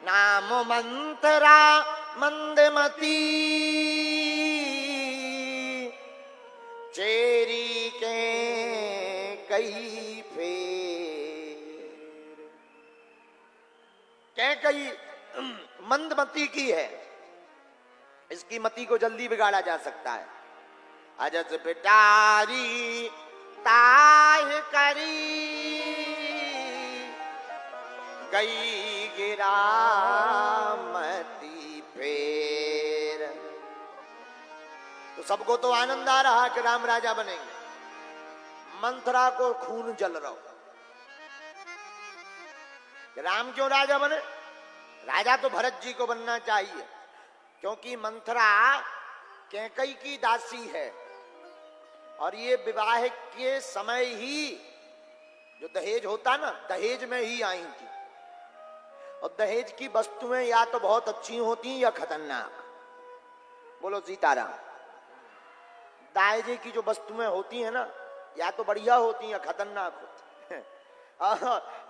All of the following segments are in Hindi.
नाम मंथरा मंदमती, चेरी के कई फेर। कई मंदमती की है, इसकी मति को जल्दी बिगाड़ा जा सकता है। अजस पिटारी ताह करी, गई गिरा मती फेर। तो सबको तो आनंद आ रहा कि राम राजा बनेंगे, मंथरा को खून जल रहा। राम क्यों राजा बने? राजा तो भरत जी को बनना चाहिए, क्योंकि मंथरा कैकई की दासी है और ये विवाह के समय ही जो दहेज होता ना, दहेज में ही आई थी। और दहेज की वस्तुएं या तो बहुत अच्छी होती या खतरनाक। बोलो सीताराम। दाहेजे की जो वस्तुएं होती है ना, या तो बढ़िया होती या खतरनाक होती है।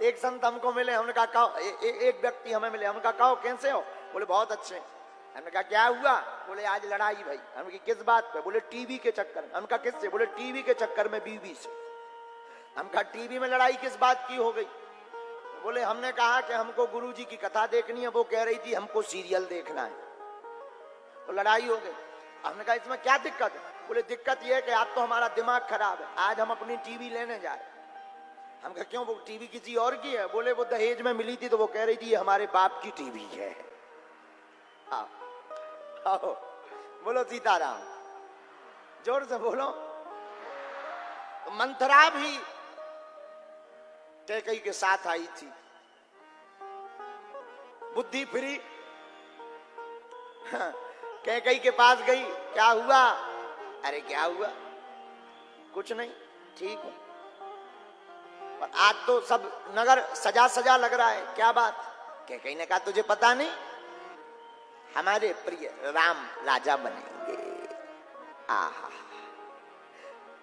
एक संत हमको मिले, हमने कहा एक व्यक्ति हमें मिले, हमने कहा कैसे हो? बोले बहुत अच्छे। हमने कहा क्या हुआ? बोले आज लड़ाई भाई। हमने कहा किस बात पे? बोले टीवी के चक्कर में। हमने कहा किससे? बोले टीवी के चक्कर में बीवी से। हम कहा टीवी में लड़ाई किस बात की हो गई? बोले हमने कहा कि हमको गुरुजी की कथा देखनी है, वो कह रही थी हमको सीरियल देखना है, तो लड़ाई हो गई। हमने कहा इसमें क्या दिक्कत है? बोले दिक्कत यह है कि आज तो हमारा दिमाग खराब है, आज हम अपनी टीवी लेने जाए। हम कहा क्यों? वो टीवी किसी और की है। बोले वो दहेज में मिली थी, तो वो कह रही थी हमारे बाप की टीवी है। आओ आओ, बोलो सीताराम, जोर से बोलो। तो मंथरा भी कैकई के साथ आई थी, बुद्धि फिरी, कैकई के पास गई। क्या हुआ? अरे क्या हुआ? कुछ नहीं, ठीक हूं। और आज तो सब नगर सजा सजा लग रहा है। क्या बात? कैकई ने कहा तुझे पता नहीं, हमारे प्रिय राम राजा बनेंगे। आहा,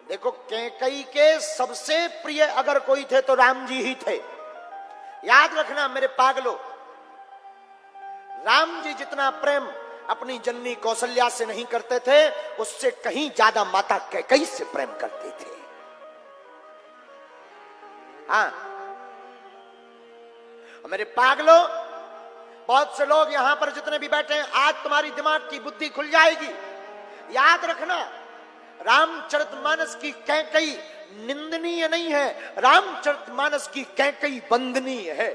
देखो कैकई के सबसे प्रिय अगर कोई थे तो राम जी ही थे। याद रखना मेरे पागलों, राम जी जितना प्रेम अपनी जननी कौशल्या से नहीं करते थे, उससे कहीं ज्यादा माता कैकई से प्रेम करते थे। हाँ मेरे पागलों, बहुत से लोग यहां पर जितने भी बैठे हैं, आज तुम्हारी दिमाग की बुद्धि खुल जाएगी। याद रखना, रामचरितमानस की कैकई निंदनीय नहीं है, रामचरितमानस की कैकई वंदनीय है।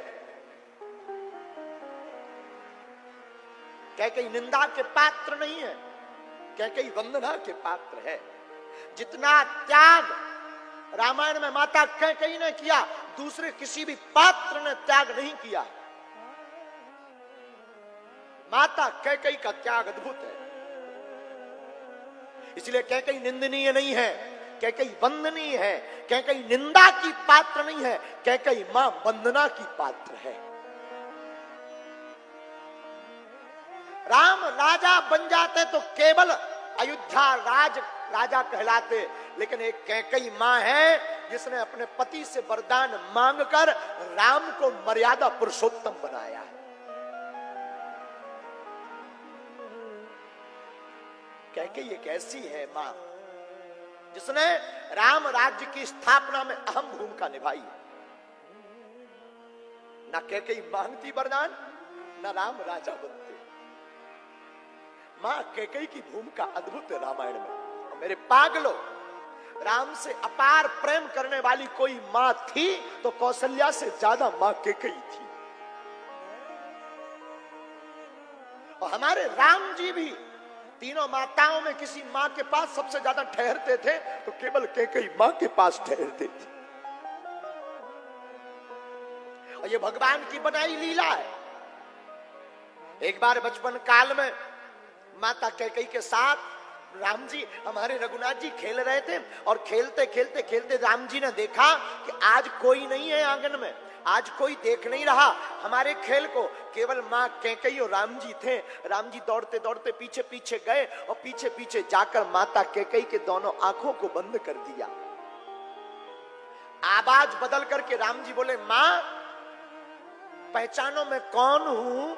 कैकई निंदा के पात्र नहीं है, कैकई वंदना के पात्र है। जितना त्याग रामायण में माता कैकई ने किया, दूसरे किसी भी पात्र ने त्याग नहीं किया। माता कैकई का त्याग अद्भुत है, इसलिए कैकई निंदनीय नहीं है, कैकई वंदनीय है। कैकई निंदा की पात्र नहीं है, कैकई मां वंदना की पात्र है। राम राजा बन जाते तो केवल अयोध्या राजा कहलाते, लेकिन एक कैकई मां है जिसने अपने पति से वरदान मांगकर राम को मर्यादा पुरुषोत्तम बनाया है। कैकई एक ऐसी है मां जिसने राम राज्य की स्थापना में अहम भूमिका निभाई। ना कैकई मांगती वरदान, ना राम राजा बनते। मां कैकई की भूमिका अद्भुत है रामायण में। मेरे पागलों, राम से अपार प्रेम करने वाली कोई मां थी तो कौशल्या से ज्यादा मां कैकई थी। और हमारे राम जी भी तीनों माताओं में किसी मां के पास सबसे ज्यादा ठहरते थे तो केवल कैकई मां के पास ठहरते थे। और ये भगवान की बनाई लीला है। एक बार बचपन काल में माता कैकई के साथ राम जी, हमारे रघुनाथ जी खेल रहे थे और खेलते खेलते खेलते राम जी ने देखा कि आज कोई नहीं है आंगन में, आज कोई देख नहीं रहा हमारे खेल को, केवल मां कैकई और राम जी थे। राम जी दौड़ते दौड़ते पीछे पीछे गए और पीछे पीछे जाकर माता कैकई के दोनों आंखों को बंद कर दिया। आवाज बदल करके राम जी बोले, मां पहचानो मैं कौन हूं?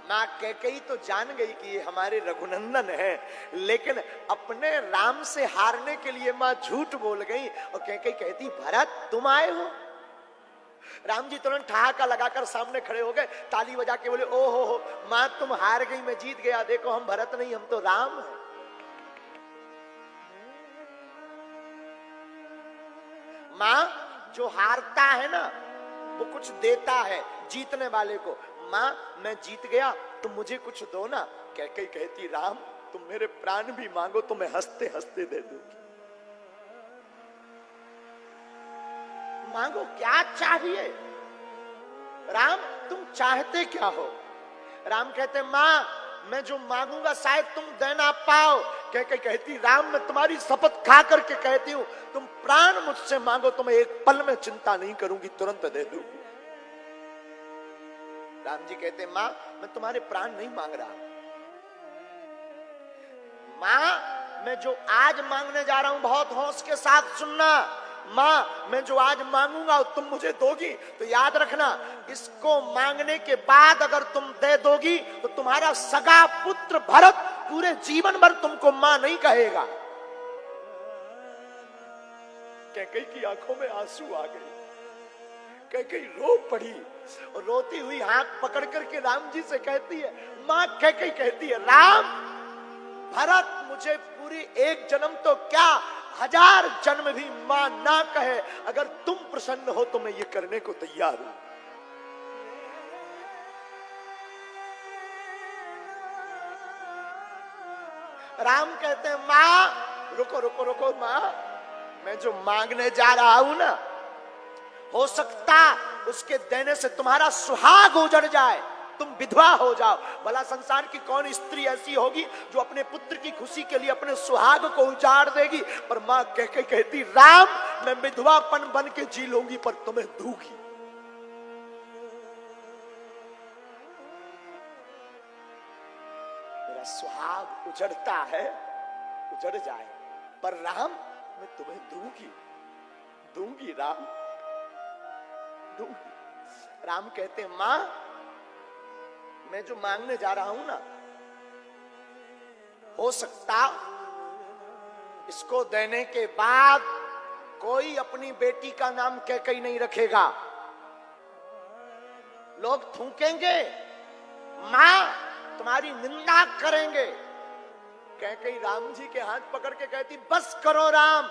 माँ कैकेयी तो जान गई कि ये हमारे रघुनंदन है, लेकिन अपने राम से हारने के लिए माँ झूठ बोल गई और कैकेयी कहती भरत तुम आए हो। राम जी तुरंत ठहाका लगाकर सामने खड़े हो गए, ताली बजा के बोले ओ हो माँ तुम हार गई, मैं जीत गया, देखो हम भरत नहीं हम तो राम हैं। माँ जो हारता है ना वो कुछ देता है जीतने वाले को। माँ मैं जीत गया तुम मुझे कुछ दो ना। कैकेयी कहती राम तुम मेरे प्राण भी मांगो तो मैं हंसते हंसते दे दूंगी। मांगो क्या चाहिए? राम तुम चाहते क्या हो? राम कहते माँ मैं जो मांगूंगा शायद तुम दे ना पाओ। कैकेयी कहती राम मैं तुम्हारी शपथ खा करके कहती हूं तुम प्राण मुझसे मांगो तो मैं एक पल में चिंता नहीं करूंगी, तुरंत दे दूंगी। राम जी कहते माँ मैं तुम्हारे प्राण नहीं मांग रहा। माँ मैं जो आज मांगने जा रहा हूं बहुत होश के साथ सुनना। माँ मैं जो आज मांगूंगा तुम मुझे दोगी तो याद रखना इसको मांगने के बाद अगर तुम दे दोगी तो तुम्हारा सगा पुत्र भरत पूरे जीवन भर तुमको मां नहीं कहेगा। कैकेयी की आंखों में आंसू आ गए, कैकेयी रो पड़ी और रोती हुई हाथ पकड़ करके राम जी से कहती है मां कैकेयी कहती है राम भरत मुझे पूरी एक जन्म तो क्या 1000 जन्म भी मां ना कहे, अगर तुम प्रसन्न हो तो मैं ये करने को तैयार हूं। राम कहते हैं मां रुको रुको रुको मां मैं जो मांगने जा रहा हूं ना हो सकता उसके देने से तुम्हारा सुहाग उजड़ जाए, तुम विधवा हो जाओ। भला संसार की कौन स्त्री ऐसी होगी जो अपने पुत्र की खुशी के लिए अपने सुहाग को उजाड़ देगी? पर मां कैकेयी कहती राम मैं विधवापन बन के जी लूंगी पर तुम्हें दूंगी। मेरा सुहाग उजड़ता है उजड़ जाए पर राम मैं तुम्हें दूंगी दूंगी राम दूंगी। राम कहते हैं मां मैं जो मांगने जा रहा हूं ना हो सकता इसको देने के बाद कोई अपनी बेटी का नाम कैकेयी नहीं रखेगा, लोग थूकेंगे, मां तुम्हारी निंदा करेंगे। कैकेयी राम जी के हाथ पकड़ के कहती बस करो राम,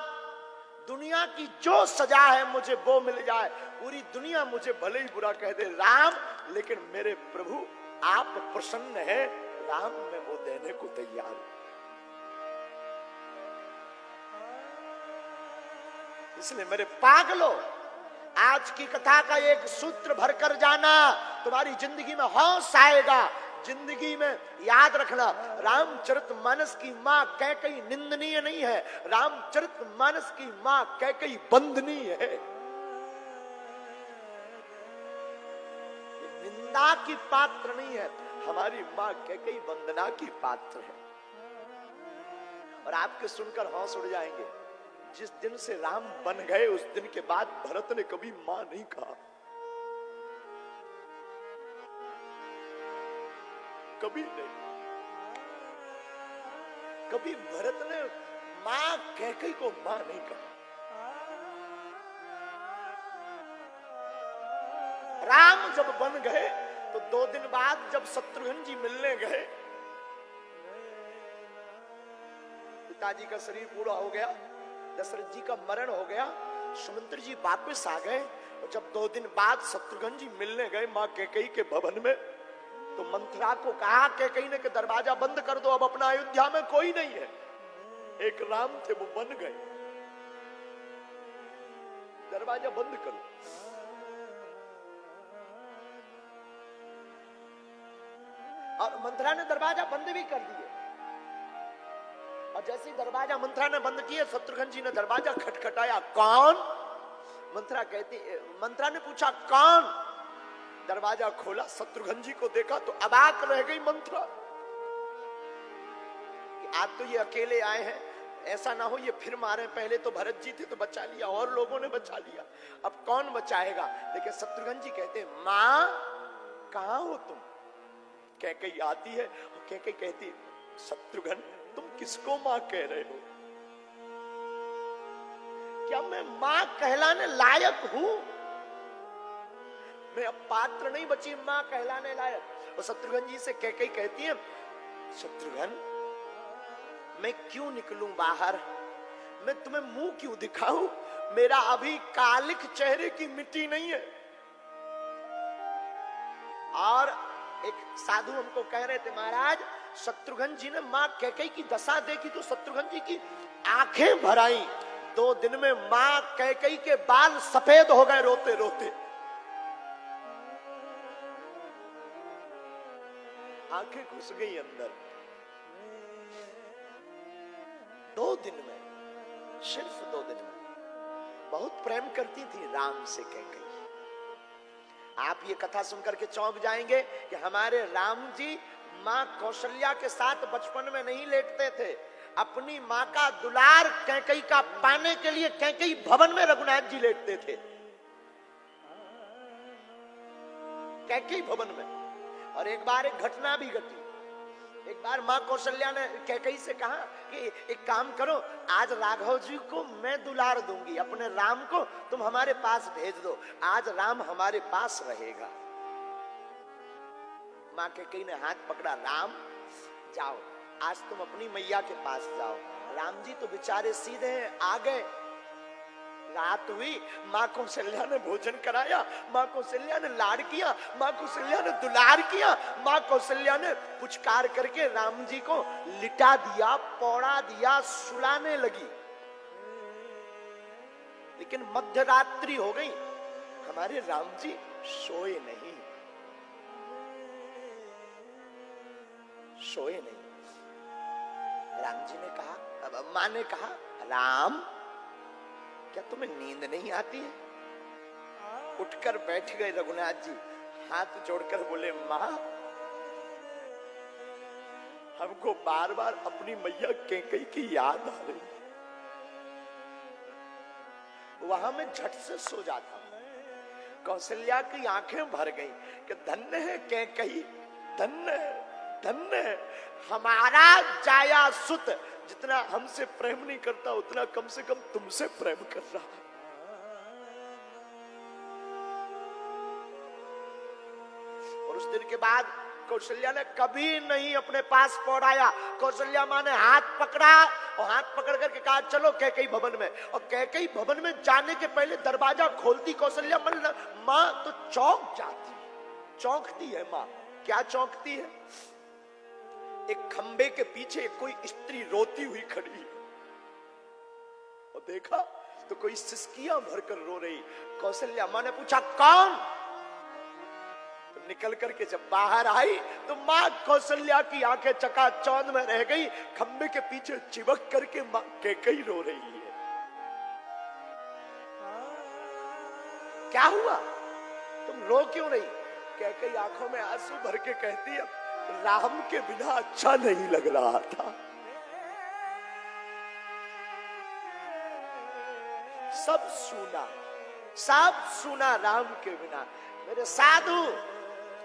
दुनिया की जो सजा है मुझे वो मिल जाए, पूरी दुनिया मुझे भले ही बुरा कह दे राम, लेकिन मेरे प्रभु आप प्रसन्न हैं राम मैं वो देने को तैयार हूं। इसलिए मेरे पागलों आज की कथा का एक सूत्र भरकर जाना, तुम्हारी जिंदगी में होश आएगा। जिंदगी में याद रखना रामचरितमानस की मां कैकेयी निंदनीय नहीं है, रामचरितमानस की मां कैकेयी वंदनीय है। निंदा की पात्र नहीं है, हमारी मां कैकेयी वंदना की पात्र है। और आपके सुनकर होश उड़ जाएंगे, जिस दिन से राम बन गए उस दिन के बाद भरत ने कभी मां नहीं कहा, कभी नहीं। कभी भरत ने मां कैकेयी को मां नहीं कहा। राम जब बन गए तो 2 दिन बाद जब शत्रुघ्न जी मिलने गए, पिताजी का शरीर पूरा हो गया, दशरथ जी का मरण हो गया, सुमंत्र जी वापस आ गए और जब 2 दिन बाद शत्रुघ्न जी मिलने गए मां कैकेयी के भवन में तो मंथरा को कहा कैकेयी ने कि दरवाजा बंद कर दो, अब अपना अयोध्या में कोई नहीं है। एक राम थे वो बन गए, दरवाजा बंद करो। और मंथरा ने दरवाजा बंद भी कर दिए और जैसे ही दरवाजा मंथरा ने बंद किया शत्रुघ्न जी ने दरवाजा खटखटाया, कौन? मंथरा ने पूछा कौन? दरवाजा खोला, शत्रुघ्न जी को देखा तो अबाक रह गई मंथरा कि आज तो ये अकेले आए हैं, ऐसा ना हो ये फिर मारे, पहले तो भरत जी थे तो बचा लिया और लोगों ने बचा लिया, अब कौन बचाएगा? लेकिन शत्रुघ्न जी कहते मां कहां हो तुम? कैकेयी आती है और कैकेयी कहती, शत्रुघ्न तुम किसको मां कह रहे हो? क्या मैं मां कहलाने लायक हूं? मैं अब पात्र नहीं बची मां कहलाने लायक। और शत्रुघ्न जी से कैकेयी कहती है, शत्रुघ्न मैं क्यों निकलूं बाहर, मैं तुम्हें मुंह क्यों दिखाऊं, मेरा अभी कालिक चेहरे की मिट्टी नहीं है। और एक साधु हमको कह रहे थे, महाराज शत्रुघ्न जी ने मां कैकेयी की दशा देखी तो शत्रुघ्न जी की आंखें भर आई। 2 दिन में मां कैकेयी के बाल सफेद हो गए रोते रोते। आंखें घुस गई अंदर। 2 दिन में, सिर्फ 2 दिन में। बहुत प्रेम करती थी राम से कैकेयी। आप ये कथा सुनकर के चौंक जाएंगे कि हमारे राम जी मां कौशल्या के साथ बचपन में नहीं लेटते थे। अपनी मां का दुलार कैकेयी का पाने के लिए कैकेयी भवन में रघुनाथ जी लेटते थे, कैकेयी भवन में। और एक बार एक घटना भी घटी। एक बार मां कौशल्या ने कैकेयी से कहा कि एक काम करो, आज राघव जी को मैं दुलार दूंगी, अपने राम को तुम हमारे पास भेज दो, आज राम हमारे पास रहेगा। मां कैकेयी ने हाथ पकड़ा, राम जाओ, आज तुम अपनी मैया के पास जाओ। राम जी तो बेचारे सीधे हैं, आ गए। रात हुई, मां कौशल्या ने भोजन कराया, मां कौशल्या ने लाड किया, मां कौशल्या ने दुलार किया। मां कौशल्या ने पुचकार करके राम जी को लिटा दिया, पौड़ा दिया, सुलाने लगी। लेकिन मध्य रात्रि हो गई, हमारे राम जी सोए नहीं, सोए नहीं। राम जी ने कहा, मां ने कहा, राम क्या तुम्हें नींद नहीं आती है? उठकर बैठ गए रघुनाथ जी, हाथ जोड़कर बोले, मां हमको बार बार अपनी मैया कैकेयी की याद आ रही है। वहां में झट से सो जाता हूं। कौशल्या की आंखें भर गई कि धन्य है कैकेयी, धन्य है, धन्य है हमारा जाया सुत, जितना हमसे प्रेम नहीं करता उतना कम से कम तुमसे प्रेम कर रहा है। और उस दिन के बाद कौशल्या ने कभी नहीं अपने पास पौड़ाया। कौशल्या मां ने हाथ पकड़ा और हाथ पकड़ करके कहा, चलो कैकेयी भवन में। और कैकेयी भवन में जाने के पहले दरवाजा खोलती कौशल्या, मां तो चौंक जाती, चौंकती है मां। क्या चौंकती है? एक खंबे के पीछे कोई स्त्री रोती हुई खड़ी है और देखा तो कोई सिसकियां भरकर रो रही। कौशल्या मां ने पूछा, कौन? तो निकल करके जब बाहर आई तो मां कौशल्या की आंखें चकाचौंध में रह गई। खंबे के पीछे चिपक करके मां कैकेयी रो रही है। क्या हुआ, तुम रो क्यों रही? कैकेयी आंखों में आंसू भर के कहती है, राम के बिना अच्छा नहीं लग रहा था। सब सुना राम के बिना। मेरे साधु,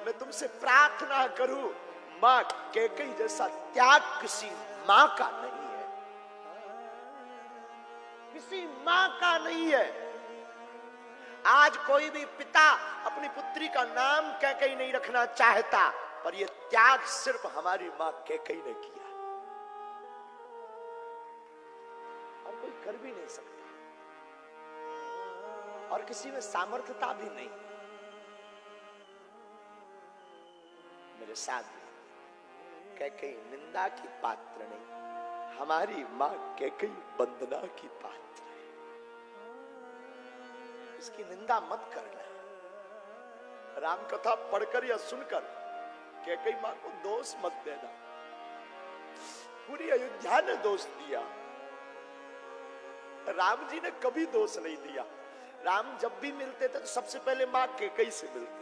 मैं तुमसे प्रार्थना करूं, मां कैकेयी जैसा त्याग किसी मां का नहीं है, किसी मां का नहीं है। आज कोई भी पिता अपनी पुत्री का नाम कैकेयी नहीं रखना चाहता, पर यह त्याग सिर्फ हमारी मां कैकेयी ने किया और कोई कर भी नहीं सकता, और किसी में सामर्थ्यता भी नहीं। मेरे साथ कैकेयी निंदा की पात्र नहीं, हमारी मां कैकेयी वंदना की पात्र है। इसकी निंदा मत करना। राम कथा पढ़कर या सुनकर कैकेयी मां को दोष मत देना। पूरी अयोध्या ने दोष दिया, राम जी ने कभी दोष नहीं दिया। राम जब भी मिलते थे तो सबसे पहले मां कैकेयी से मिलते थे।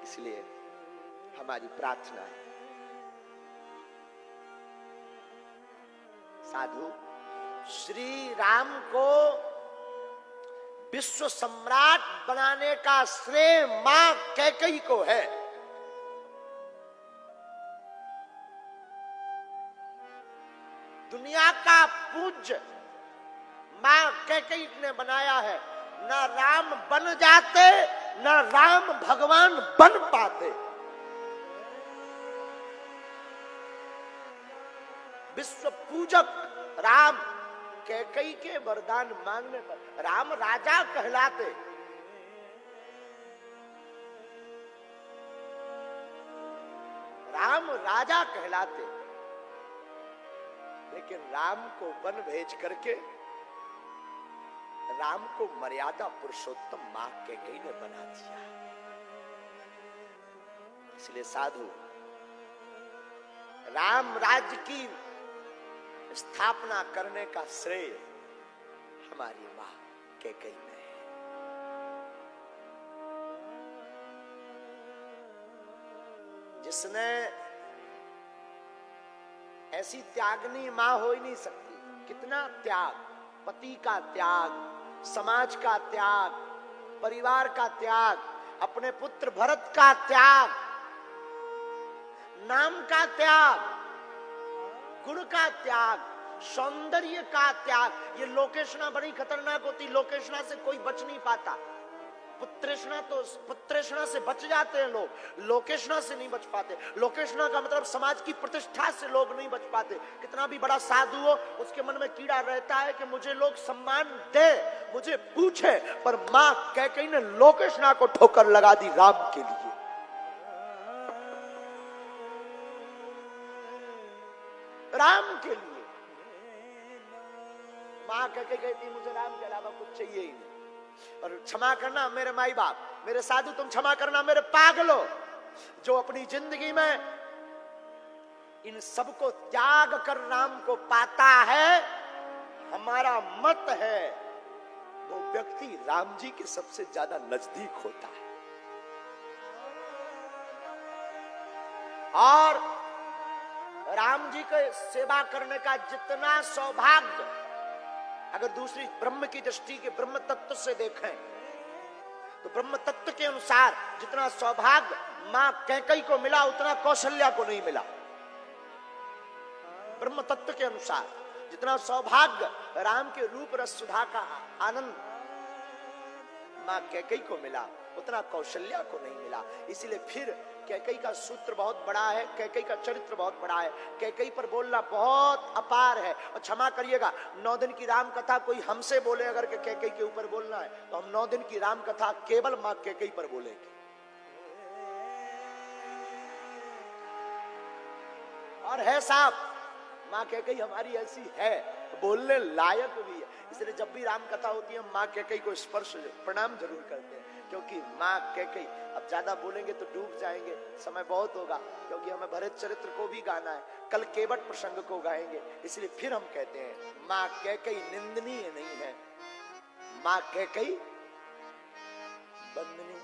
इसलिए हमारी प्रार्थना है, साधु श्री राम को विश्व सम्राट बनाने का श्रेय मां कैकेयी को है। दुनिया का पूज्य मां कैकेयी ने बनाया है। न राम बन जाते, न राम भगवान बन पाते। विश्व पूजक राम कैकेयी के वरदान मांगने पर राम राजा कहलाते। राम राजा कहलाते, लेकिन राम को वन भेज करके राम को मर्यादा पुरुषोत्तम मां कैकेयी ने बना दिया। इसलिए साधु, राम राज्य की स्थापना करने का श्रेय हमारी मां कैकेयी में है। जिसने ऐसी त्यागनी मां हो ही नहीं सकती। कितना त्याग, पति का त्याग, समाज का त्याग, परिवार का त्याग, अपने पुत्र भरत का त्याग, नाम का त्याग, गुण का त्याग, सौंदर्य का त्याग। ये लोकेशना बड़ी खतरनाक होती। लोकेशना से कोई बच नहीं पाता। पुत्रेशना से बच जाते हैं लोग, लोकेशना से नहीं बच पाते। लोकेशना का मतलब समाज की प्रतिष्ठा से लोग नहीं बच पाते। कितना भी बड़ा साधु हो, उसके मन में कीड़ा रहता है कि मुझे लोग सम्मान दे, मुझे पूछे। पर मां कैकेयी ने लोकेशना को ठोकर लगा दी राम के लिए। राम के लिए मां कैकेयी कहती मुझे राम के अलावा कुछ चाहिए ही नहीं। और क्षमा करना मेरे माई बाप, मेरे साधु, तुम क्षमा करना मेरे पागलों, जो अपनी जिंदगी में इन सबको त्याग कर राम को पाता है, हमारा मत है वो व्यक्ति राम जी के सबसे ज्यादा नजदीक होता है। और राम जी के सेवा करने का जितना सौभाग्य, अगर दूसरी ब्रह्म की दृष्टि के ब्रह्म तत्व से देखें तो ब्रह्म तत्व के अनुसार जितना सौभाग्य मां कैकेयी को मिला, उतना कौशल्या को नहीं मिला। ब्रह्म तत्व के अनुसार जितना सौभाग्य राम के रूप रस सुधा का आनंद मां कैकेयी को मिला, उतना कौशल्या को नहीं मिला। इसीलिए फिर कैकेयी का सूत्र बहुत बड़ा है, कैकेयी का चरित्र बहुत बड़ा है, कैकेयी पर बोलना बहुत अपार है। और क्षमा करिएगा, 9 दिन की राम कथा कोई हमसे बोले अगर के कैकेयी के ऊपर बोलना है, तो हम 9 दिन की राम कथा केवल मां कैकेयी पर बोलेंगे। और है साहब, मां कैकेयी हमारी ऐसी है, बोलने लायक भी है। इसलिए जब भी राम कथा होती है, मां कैकेयी को स्पर्श प्रणाम जरूर करते हैं। क्योंकि मां कैकेयी, अब ज्यादा बोलेंगे तो डूब जाएंगे, समय बहुत होगा, क्योंकि हमें भरत चरित्र को भी गाना है, कल केवट प्रसंग को गाएंगे। इसलिए फिर हम कहते हैं मां कैकेयी निंदनीय नहीं है, मां कैकेयी वंदनीय।